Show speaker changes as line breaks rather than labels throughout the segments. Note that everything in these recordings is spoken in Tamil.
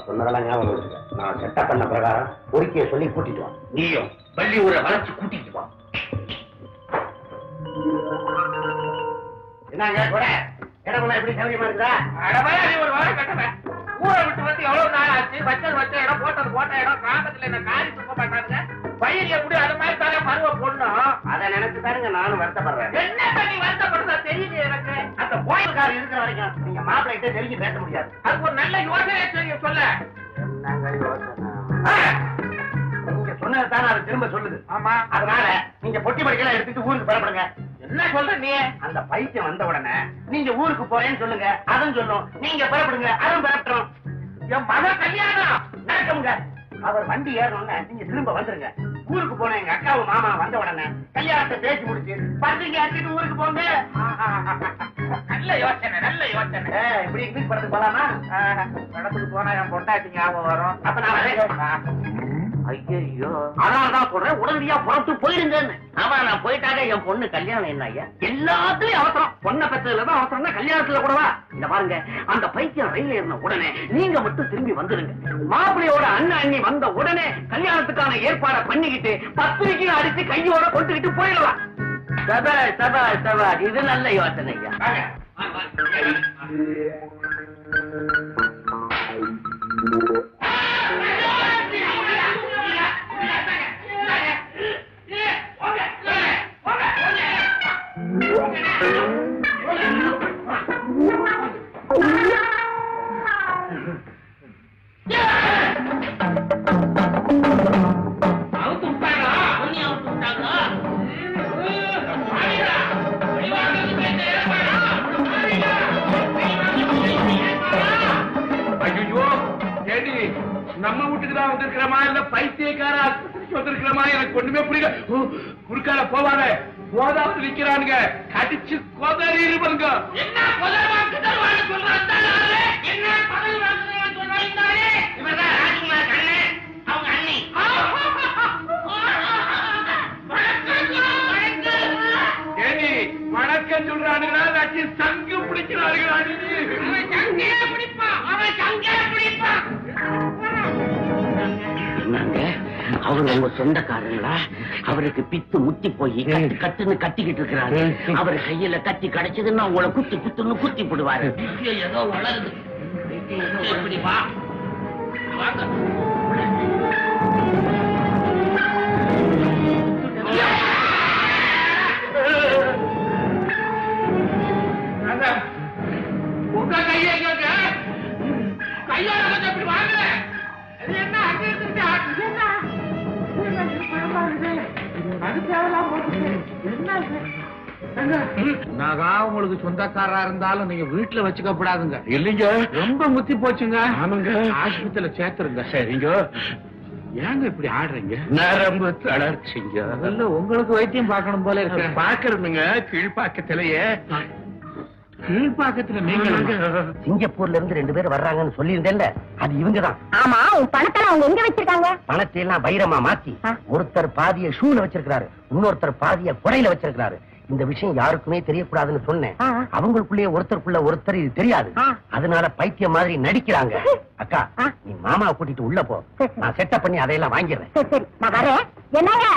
சொன்னதெல்லாம் ஞாபகம் வச்சுக்க. நான் செட்டப் பண்ண பிரகாரம் பொறுக்கிய சொல்லி கூட்டிட்டு வா. நீயும் பள்ளி ஊரை வளைச்சு கூட்டிட்டு வா. என்னங்க கூட இடமெல்லாம் எப்படி சௌரியமா இருக்குதா?
ஒரு வாரம் கட்டவேன். ஊரை விட்டு வந்து எவ்வளவு நாள் ஆச்சு? வச்சது வச்ச இடம், போட்டது போட்ட இடம். கிராமத்துல என்ன காரி துப்ப மாட்டாங்க. பயிர் எப்படி அது மாதிரி தானே பருவ பொண்ணும்.
அதை நினைச்சு தாருங்க நானும் வருத்தப்படுறேன்.
என்ன பண்ணி வருத்தப்படுறதா தெரியல எனக்கு.
அந்த கோயில்காரர் இருக்கிற வரைக்கும் நீங்க மாப்பிள்ளைகிட்ட தெரிஞ்சு பேச முடியாது.
அதுக்கு ஒரு நல்ல யோசனை செய்ய சொல்ல.
என்னங்க யோசனை? நீங்க சொன்னதுதானே அது திரும்ப சொல்லுது.
ஆமா,
அதனால நீங்க பொட்டி படிக்கலாம் எடுத்துட்டு ஊருக்கு புறப்படுங்க.
என்ன சொல்ற நீ?
அந்த பைத்தியம் வந்த உடனே நீங்க ஊருக்கு போறேன்னு சொல்லுங்க, அதுவும் சொல்லும். நீங்க புறப்படுங்க, அதுவும் புறப்படும்.
என் மக கல்யாணம்
நடக்குங்க. அவர் வண்டி ஏறணும்னு நீங்க திரும்ப வந்துருங்க. ஊருக்கு போன எங்க அக்காவும் மாமா வந்த உடனே கல்யாணத்தை பேசி முடிச்சு பண்டிகை ஆக்கிட்டு ஊருக்கு போங்க.
நல்ல யோசனை, நல்ல யோசனை.
இப்படி இங்கிலீஷ் படத்துக்கு போலாமா?
படத்துக்கு போனா என் பொண்டாட்டி ஞாபகம் வரும்.
அப்ப நான் ஐயோ, அதனாலதான் சொல்றேன் உடனடியா புறத்து போயிருங்கன்னு. ஆமா, நான் போயிட்டாங்க என் பொண்ணு கல்யாணம் என்ன ஐயா? எல்லாத்துலயும் அவசரம். பொண்ணை பெற்றதுலதான் அவசரம் தான், கல்யாணத்துல கூடவா? இந்த பாருங்க, அந்த பைத்தியம் ரயில் ஏறின உடனே நீங்க மட்டும் திரும்பி வந்துருங்க. மாப்பிள்ளையோட அண்ணன் அண்ணி வந்த உடனே கல்யாணத்துக்கான ஏற்பாடை பண்ணிக்கிட்டு பத்திரிக்கை அடிச்சு கையோட கொண்டுகிட்டு போயிடலாம். சபா சபா சபா, இது நல்ல யோசனை ஐயா.
நம்ம வீட்டுக்குதான் வந்திருக்கிறமா இல்ல பைத்தியக்கார ஆஸ்பத்திரிக்கு வந்திருக்கிறமா எனக்கு ஒண்ணுமே புரியல. குறுக்கால போவாங்க, போதாவது நிக்கிறானுங்க, கடிச்சு கொதறி இருப்பாங்க. என்ன கொதறி வாக்குதல்வான்னு சொல்றாங்க? என்ன பதவி வாக்குதல்வான்னு சொல்றாங்க? இவர்தான் ராஜ்குமார் கண்ணன், அவங்க அண்ணி. ஏடி வணக்கம் சொல்றானுங்களா? நச்சு சங்கு பிடிக்கிறானுங்களா? அவன் சங்கே பிடிப்பான், அவன் சங்கே பிடிப்பான்.
என்னங்க, அவர் உங்க சொந்தக்காரங்களா? அவருக்கு பித்து முத்தி போய் கட்டுன்னு கட்டிக்கிட்டு இருக்கிறாரு. அவர் கையில கட்டி கிடைச்சதுன்னா உங்களை குத்தி குத்துன்னு குத்தி போடுவாரு. ஏதோ வளருது. எப்படி வா வாங்க.
உங்க கையை கையோட கொஞ்சம் எப்படி வாங்க. என்ன அங்க இருந்து உங்களுக்கு சொந்தக்காரா இருந்தாலும் நீங்க வீட்டுல வச்சுக்கப்படாதுங்க. இல்லைங்க, ரொம்ப முத்தி போச்சுங்க. ஆமாங்க, ஆஸ்பத்திரியில சேர்த்துருங்க. சரிங்க. ஏங்க இப்படி ஆடுறீங்க? நரம்பு தளர்ச்சிங்க. இல்ல, உங்களுக்கு வைத்தியம் பார்க்கணும் போல இருக்கு. பாக்குறதுங்க கீழ்பாக்கத்திலேயே. கீழ்பாக்கத்துல நீங்க
சிங்கப்பூர்ல இருந்து 2 பேர் வர்றாங்கன்னு சொல்லியிருந்தேன்ல, அது இவங்கதான்.
ஆமா, உன் பணத்தை அவங்க எங்க வச்சிருக்காங்க?
பணத்தை எல்லாம் வைரமா மாத்தி ஒருத்தர் பாதிய ஷூல வச்சிருக்காரு, இன்னொருத்தர் பாதிய குடையில வச்சிருக்காரு. இந்த விஷயம் யாருக்குமே தெரியக்கூடாதுன்னு சொன்னேன். அவங்களுக்குள்ளே ஒருத்தருக்குள்ள ஒருத்தர் இது தெரியாது. அதனால பைத்தியம் மாதிரி நடிக்கிறாங்க. அக்கா, நீ மாமாவை கூட்டிட்டு உள்ள போ, நான் செட்டப் பண்ணி அதையெல்லாம் வாங்கிடுறேன்.
என்னங்க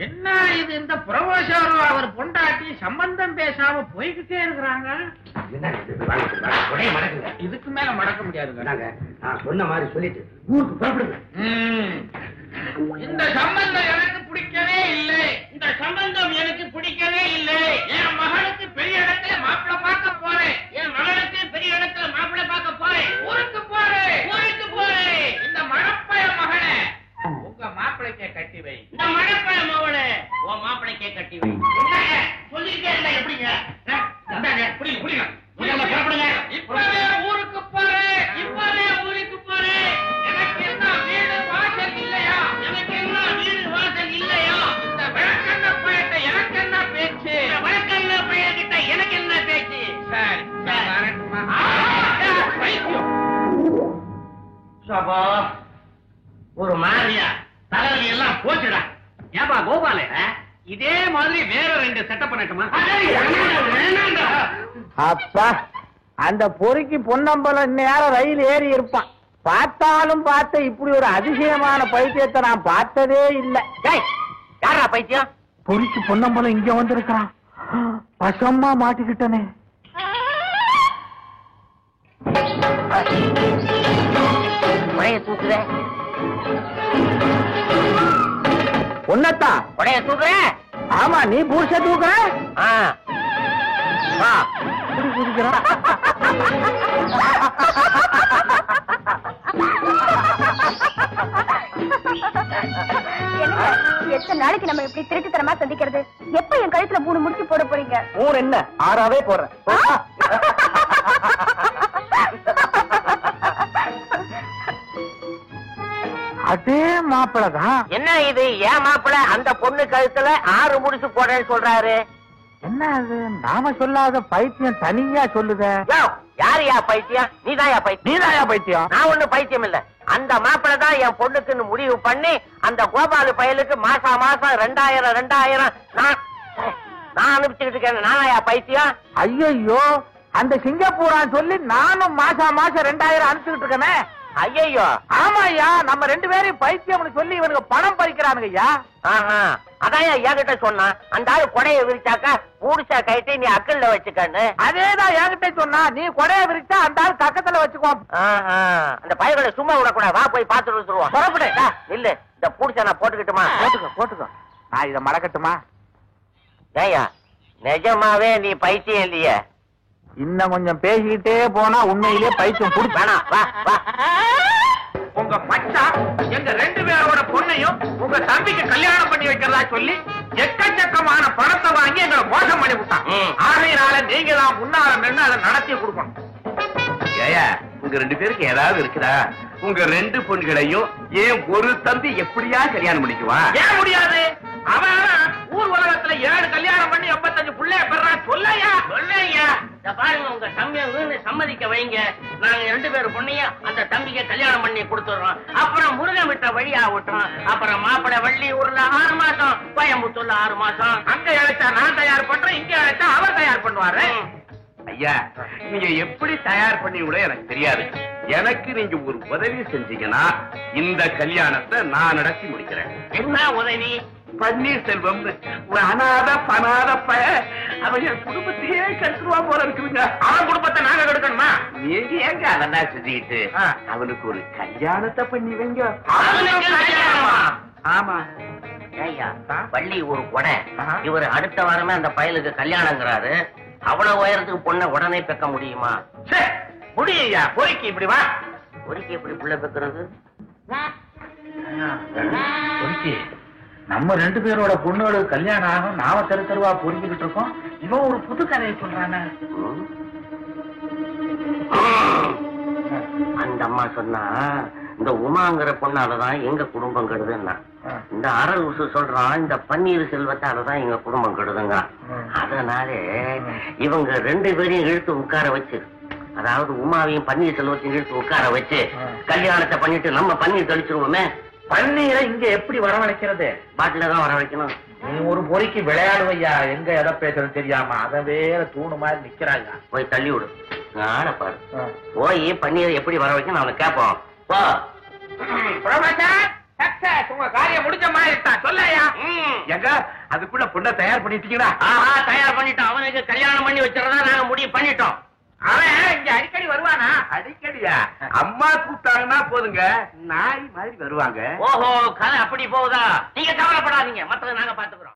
என்ன இது? இந்த புரமோஷரும் அவர் பொண்டாட்டி சம்பந்தம் பேசாம போய்கிட்டே இருக்கிறாங்க. இதுக்கு மேல மடக்க முடியாதுங்க.
நான் சொன்ன மாதிரி சொல்லிட்டு ஊருக்கு புறப்படுங்க.
இந்த சம்பந்தம் எனக்கு பிடிக்கவே இல்லை. இந்த சம்பந்தம் எனக்கு பிடிக்கவே இல்லை. என் மகனுக்கு பெரிய இடத்துல மாப்பிள்ளை பார்க்க போறேன். என் மகனுக்கு பெரிய இடத்துல மாப்பிள்ளை பார்க்க போறேன். ஊருக்கு போறேன், ஊருக்கு போறேன். இந்த மழப்பைய மகனை உங்க மாப்பிள்ளைக்கே கட்டி வை. இந்த மழப்பைய மகனை உன் மாப்பிள்ளைக்கே கட்டி வை. சொல்லிக்கிட்டே இருந்தா எப்படிங்க? புரியுங்க புரியுங்க. இப்பவே ஊருக்கு போறேன், இப்பவே ஊருக்கு போறேன். எனக்கு என்ன வீடு வாசல் இல்லையா? எனக்கு என்ன வீடு வாசல் இல்லையா? இந்த வழக்கண்ண பையட்ட எனக்கு என்ன பேச்சு? வழக்கண்ண பையன்கிட்ட எனக்கு என்ன பேச்சு? சரி
சபா, ஒரு மாதிரியா தலைவலி எல்லாம் போச்சுடா. ஏன்பா கோபால, இதே மாதிரி வேற 2 செட்டப் பண்ணட்டுமா?
அப்பா, அந்த பொறுக்கி பொன்னம்பலம் நேரம் ரயில் ஏறி இருப்பான். பார்த்தாலும் பார்த்த இப்படி ஒரு அதிசயமான பைத்தியத்தை நான் பார்த்ததே இல்லை.
யாரா பைத்தியம்?
பொறிச்சு பொன்னம்பலம் இங்க வந்திருக்கிறான். பசமா மாட்டிக்கிட்டனே.
உடைய தூக்குற
உன்னத்தா
உடைய தூக்குற?
ஆமா, நீ புருஷ தூக்குற.
எத்தனை நாளைக்கு நம்ம இப்படி திருட்டுத்தனமா சந்திக்கிறது? எப்ப என் கழுத்துல 3 முடிச்சு போட போறீங்க?
3 என்ன 6ஆவே போடுறேன். அதே மாப்பிளதான்.
என்ன இது? ஏன் மாப்பிள அந்த பொண்ணு கழுத்துல 6 முடிச்சு போடுறேன்னு சொல்றாரு?
என்ன அது நாம சொல்லாத பைத்தியம் தனியா சொல்லுத?
யாரையா பைத்தியம்? நீதாயா பைத்தியம்?
நீதாயா பைத்தியம்?
நான் ஒண்ணு பைத்தியம் இல்ல. அந்த மாப்பிள தான் என் பொண்ணுக்குன்னு முடிவு பண்ணி அந்த கோபாலு பயலுக்கு மாசம் 2000 நான் அனுப்பிச்சுக்கிட்டு இருக்கேன். நானாயா பைத்தியம்?
ஐயோ, அந்த சிங்கப்பூரான் சொல்லி நானும் மாசம் 2000 அனுப்பிச்சுக்கிட்டு இருக்கேனே.
ஐயோ,
ஆமாய்யா, நம்ம 2 பேரையும் பைத்தியம்னு சொல்லி இவனுக்கு பணம் பறிக்கிறானுங்க ஐயா.
அதான் என்கிட்ட சொன்னா அந்த ஆளு கொடையை விரிச்சாக்கா பூடிச்சா கைட்டு நீ அக்கல்ல வச்சுக்கன்னு.
அதேதான் என்கிட்ட சொன்னா. நீ கொடையை விரிச்சா அந்த ஆள் கக்கத்துல வச்சுக்கோ.
அந்த பயல்களை சும்மா விடக்கூடாது. வா போய் பாத்துட்டு வந்துருவோம். புறப்படு. இல்ல இந்த பூடிச்சா நான் போட்டுக்கிட்டுமா?
போட்டுக்கோ. நான் இதை மறக்கட்டுமா?
ஏயா நிஜமாவே நீ பைத்தியம் இல்லையே?
இன்னும் கொஞ்சம் பேசிக்கிட்டே போனா உண்மையிலே பைத்தியம் புடிச்சு.
வேணாம், வா வா.
உங்க மச்சான் எங்க 2 பேரோட பொண்ணையும் உங்க தம்பிக்கு கல்யாணம் பண்ணி வைக்கிறதா சொல்லி எக்கச்சக்கமான பணத்தை வாங்கி எங்களை மோசம் பண்ணி விட்டான். ஆகையினால நீங்க தான் முன்னால நின்று அதை நடத்தி கொடுக்கணும்.
ஏயா, உங்க 2 பேருக்கு ஏதாவது இருக்குதா? உங்க 2 பொண்களையும் ஏன் ஒரு தம்பி எப்படியா கல்யாணம் பண்ணிக்குவான்?
ஏன் முடியாது? அவன் ஊர் உலகத்துல 7 கல்யாணம் பண்ணி 85 பிள்ளைய பெறான். சொல்லையா
பாருங்க, உங்க தம்பி சம்மதிக்க வைங்க. நாங்க 2 பேரும் பொண்ணையும் அந்த தம்பிக்கு கல்யாணம் பண்ணி கொடுத்துறோம். அப்புறம் முருகன் விட்ட வழியா விட்டுறோம். அப்புறம் மாப்பிளை வள்ளி ஊர்ல 6 மாசம், கோயம்புத்தூர்ல 6 மாசம்.
அங்க அழைச்சா நான் தயார் பண்றேன், இங்க அழைச்சா அவர் தயார் பண்ணுவாரு.
ஐயா, நீங்க எப்படி தயார் பண்ணி கூட எனக்கு தெரியாது. எனக்கு நீங்க ஒரு உதவி செஞ்சீங்கன்னா இந்த கல்யாணத்தை நான் நடத்தி முடிக்கிறேன்.
என்ன உதவி?
பன்னீர்செல்வம் ஒரு அனாத பனாத பய அவன் என் குடும்பத்தையே கட்டுருவா போல இருக்குதுங்க.
அவன் குடும்பத்தை நாங்க கெடுக்கணுமா?
நீங்க ஏங்க அதெல்லாம் செஞ்சுக்கிட்டு அவனுக்கு ஒரு கல்யாணத்தை பண்ணி வைங்க.
அவனுக்கு கல்யாணமா?
ஆமா
ஐயா, வள்ளி ஒரு கொடை. இவர் அடுத்த வாரமே அந்த பயலுக்கு கல்யாணங்கிறாரு. அவ்வளவு உயரத்துக்கு பொண்ணை உடனே பெக்க முடியுமா?
முடியா? பொறுக்கி இப்படி வா.
பொறுக்கி எப்படி புள்ள பெக்கிறது?
நம்ம 2 பேரோட பொண்ணுகளுக்கு கல்யாணம் ஆகும். நாம தெருவா பொறுக்கிட்டு இருக்கோம். இவன் ஒரு புது கதையை சொல்றானே.
அந்த அம்மா சொன்னா இந்த உமாங்கிற பொண்ணாலதான் எங்க குடும்பம் கெடுதுன்னா. இந்த அறல் உசு சொல்றான் இந்த பன்னீர் செல்வத்தாலதான் எங்க குடும்பம் கெடுதுங்க. அதனால இவங்க 2 பேரையும் இழுத்து உட்கார வச்சு, அதாவது உமாவையும் பன்னீர் செல்வத்தையும் இழுத்து உட்கார வச்சு கல்யாணத்தை பண்ணிட்டு நம்ம பன்னீர் கழிச்சிருவோமே.
பன்னீரை இங்க எப்படி வரவழைக்கிறது?
பாட்டில தான் வர வைக்கணும்.
நீ ஒரு பொறிக்கு விளையாடுவையா? எங்க எதை பேசுறது தெரியாம அதை வேற தூணு மாதிரி நிக்கிறாங்க.
போய் தள்ளி விடு. நான பாரு. போய் பன்னீரை எப்படி வர வைக்கணும் அவனை கேட்போம். போ.
உங்க காரியம் முடிஞ்ச மாதிரி தான். சொல்லையா?
எங்க அதுக்குள்ள பொண்ணை தயார் பண்ணிட்டீங்களா?
தயார் பண்ணிட்டோம். அவனுக்கு கல்யாணம் பண்ணி வச்சிடறதா நாங்க முடிவு பண்ணிட்டோம்.
அவன் இங்க அடிக்கடி வருவானா?
அடிக்கடியா? அம்மா கூப்பிட்டாங்கன்னா போதுங்க, நாய் மாதிரி வருவாங்க.
ஓஹோ, கதை அப்படி போகுதா? நீங்க கவலைப்படாதீங்க, மத்ததை நாங்க பாத்துக்கிறோம்.